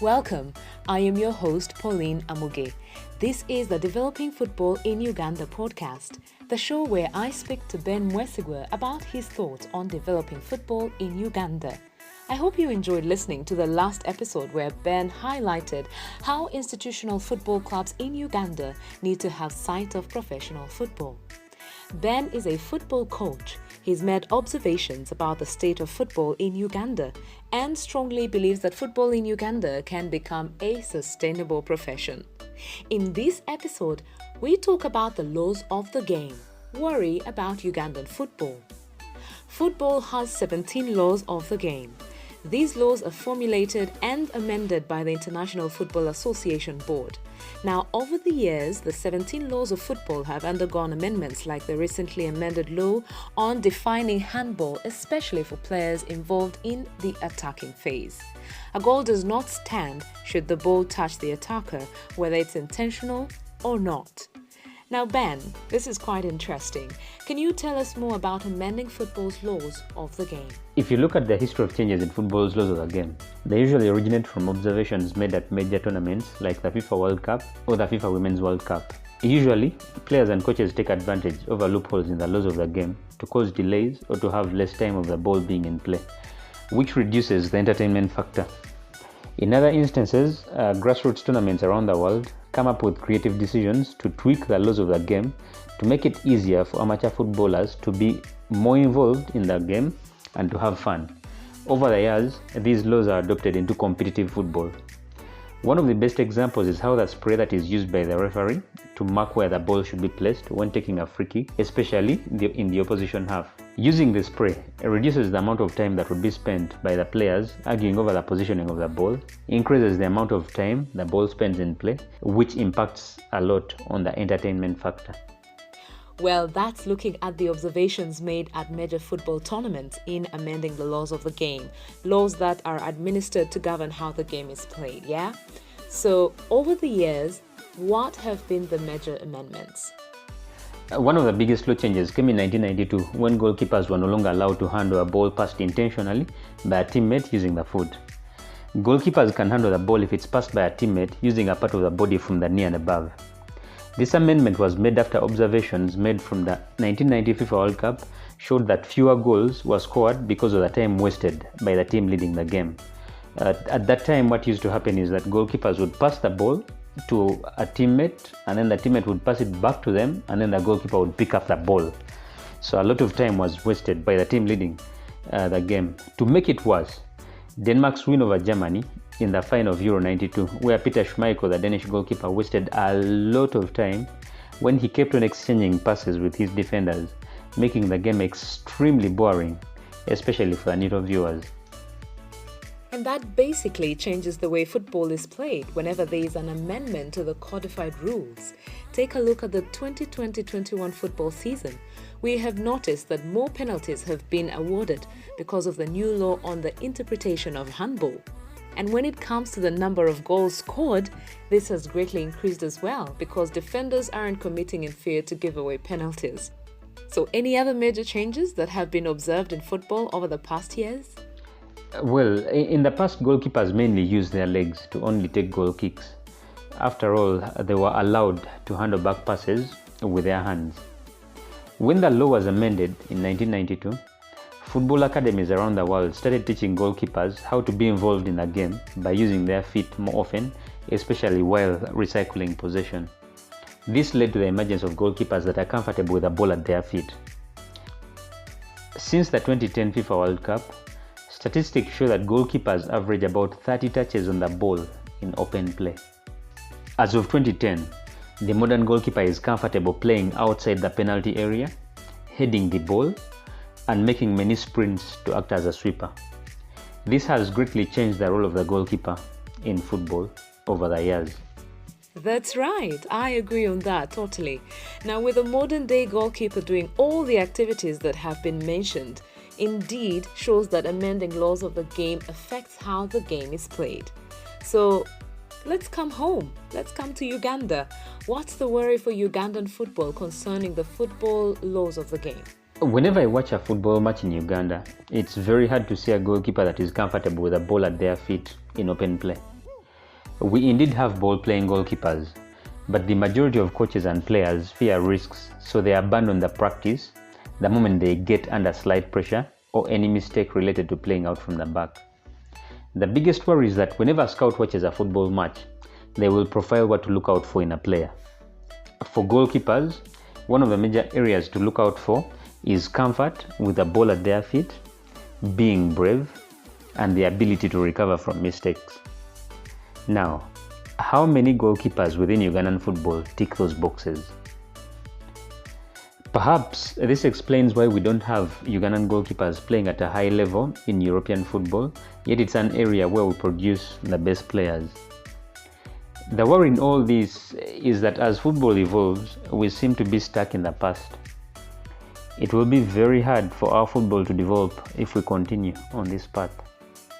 Welcome. I am your host, Pauline Amuge. This is the Developing Football in Uganda podcast, the show where I speak to Ben Mwesigwa about his thoughts on developing football in Uganda. I hope you enjoyed listening to the last episode where Ben highlighted how institutional football clubs in Uganda need to have sight of professional football. Ben is a football coach. He's made observations about the state of football in Uganda and strongly believes that football in Uganda can become a sustainable profession. In this episode, we talk about the laws of the game, worry about Ugandan football. Football has 17 laws of the game. These laws are formulated and amended by the International Football Association Board. Now, over the years, the 17 laws of football have undergone amendments like the recently amended law on defining handball, especially for players involved in the attacking phase. A goal does not stand should the ball touch the attacker, whether it's intentional or not. Now, Ben, this is quite interesting. Can you tell us more about amending football's laws of the game? If you look at the history of changes in football's laws of the game, they usually originate from observations made at major tournaments like the FIFA World Cup or the FIFA Women's World Cup. Usually, players and coaches take advantage over loopholes in the laws of the game to cause delays or to have less time of the ball being in play, which reduces the entertainment factor. In other instances, grassroots tournaments around the world come up with creative decisions to tweak the laws of the game to make it easier for amateur footballers to be more involved in the game and to have fun. Over the years, these laws are adopted into competitive football. One of the best examples is how the spray that is used by the referee to mark where the ball should be placed when taking a free kick, especially in the opposition half. Using the spray reduces the amount of time that would be spent by the players arguing over the positioning of the ball, increases the amount of time the ball spends in play, which impacts a lot on the entertainment factor. Well, that's looking at the observations made at major football tournaments in amending the laws of the game, laws that are administered to govern how the game is played, yeah? So, over the years, what have been the major amendments? One of the biggest law changes came in 1992 when goalkeepers were no longer allowed to handle a ball passed intentionally by a teammate using the foot. Goalkeepers can handle the ball if it's passed by a teammate using a part of the body from the knee and above. This amendment was made after observations made from the 1990 FIFA World Cup showed that fewer goals were scored because of the time wasted by the team leading the game. At that time, what used to happen is that goalkeepers would pass the ball to a teammate and then the teammate would pass it back to them and then the goalkeeper would pick up the ball. So a lot of time was wasted by the team leading the game. To make it worse, Denmark's win over Germany in the final of Euro 92, where Peter Schmeichel, the Danish goalkeeper, wasted a lot of time when he kept on exchanging passes with his defenders, making the game extremely boring, especially for the neutral viewers. And that basically changes the way football is played whenever there is an amendment to the codified rules. Take a look at the 2020-21 football season. We have noticed that more penalties have been awarded because of the new law on the interpretation of handball. And when it comes to the number of goals scored, this has greatly increased as well because defenders aren't committing in fear to give away penalties. So any other major changes that have been observed in football over the past years? Well, in the past, goalkeepers mainly used their legs to only take goal kicks. After all, they were allowed to handle back passes with their hands. When the law was amended in 1992, football academies around the world started teaching goalkeepers how to be involved in the game by using their feet more often, especially while recycling possession. This led to the emergence of goalkeepers that are comfortable with the ball at their feet. Since the 2010 FIFA World Cup, statistics show that goalkeepers average about 30 touches on the ball in open play. As of 2010, the modern goalkeeper is comfortable playing outside the penalty area, heading the ball, and making many sprints to act as a sweeper. This has greatly changed the role of the goalkeeper in football over the years. That's right. I agree on that totally. Now, with a modern day goalkeeper doing all the activities that have been mentioned, indeed shows that amending laws of the game affects how the game is played. So, let's come home. Let's come to Uganda. What's the worry for Ugandan football concerning the football laws of the game? Whenever I watch a football match in Uganda, it's very hard to see a goalkeeper that is comfortable with a ball at their feet in open play. We indeed have ball-playing goalkeepers, but the majority of coaches and players fear risks, so they abandon the practice the moment they get under slight pressure or any mistake related to playing out from the back. The biggest worry is that whenever a scout watches a football match, they will profile what to look out for in a player. For goalkeepers, one of the major areas to look out for is comfort with the ball at their feet, being brave, and the ability to recover from mistakes. Now, how many goalkeepers within Ugandan football tick those boxes? Perhaps this explains why we don't have Ugandan goalkeepers playing at a high level in European football, yet it's an area where we produce the best players. The worry in all this is that as football evolves, we seem to be stuck in the past. It will be very hard for our football to develop if we continue on this path.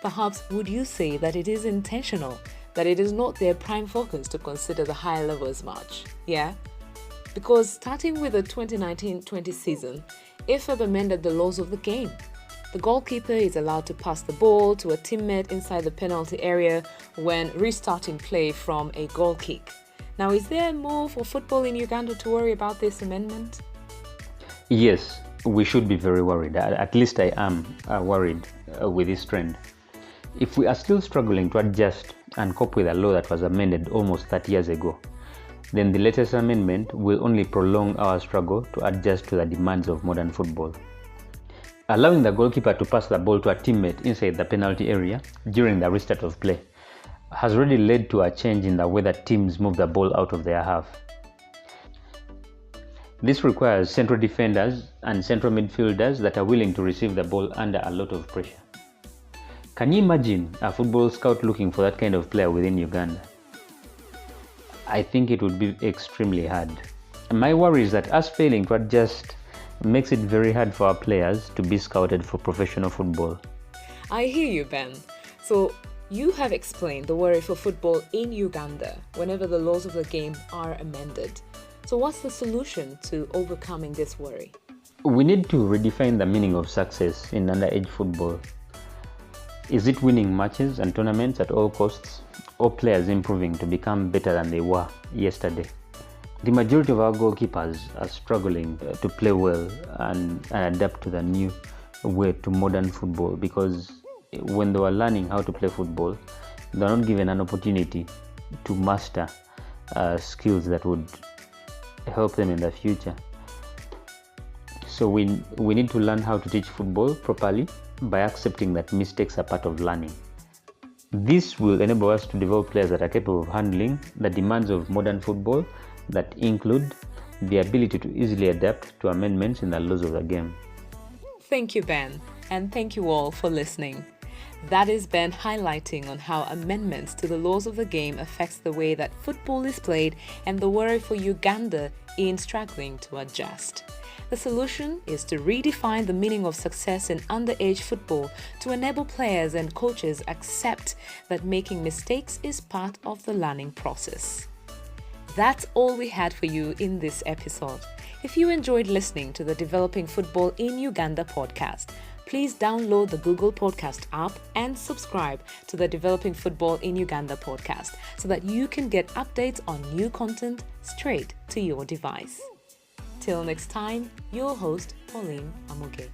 Perhaps would you say that it is intentional, that it is not their prime focus to consider the higher level as much? Yeah? Because starting with the 2019-20 season, IFAB amended the laws of the game. The goalkeeper is allowed to pass the ball to a teammate inside the penalty area when restarting play from a goal kick. Now, is there more for football in Uganda to worry about this amendment? Yes, we should be very worried. At least I am worried with this trend. If we are still struggling to adjust and cope with a law that was amended almost 30 years ago, then the latest amendment will only prolong our struggle to adjust to the demands of modern football. Allowing the goalkeeper to pass the ball to a teammate inside the penalty area during the restart of play has already led to a change in the way that teams move the ball out of their half. This requires central defenders and central midfielders that are willing to receive the ball under a lot of pressure. Can you imagine a football scout looking for that kind of player within Uganda? I think it would be extremely hard. My worry is that us failing to adjust makes it very hard for our players to be scouted for professional football. I hear you, Ben. So, you have explained the worry for football in Uganda whenever the laws of the game are amended. So what's the solution to overcoming this worry? We need to redefine the meaning of success in underage football. Is it winning matches and tournaments at all costs, or players improving to become better than they were yesterday? The majority of our goalkeepers are struggling to play well and adapt to the new way to modern football, because when they were learning how to play football, they were not given an opportunity to master skills that would help them in the future. So we need to learn how to teach football properly by accepting that mistakes are part of learning. This will enable us to develop players that are capable of handling the demands of modern football, that include the ability to easily adapt to amendments in the laws of the game. Thank you, Ben, and thank you all for listening. That is Ben highlighting on how amendments to the laws of the game affects the way that football is played and the worry for Uganda in struggling to adjust. The solution is to redefine the meaning of success in underage football to enable players and coaches accept that making mistakes is part of the learning process. That's all we had for you in this episode. If you enjoyed listening to the Developing Football in Uganda podcast, please download the Google Podcast app and subscribe to the Developing Football in Uganda podcast so that you can get updates on new content straight to your device. Till next time, your host, Pauline Amuge.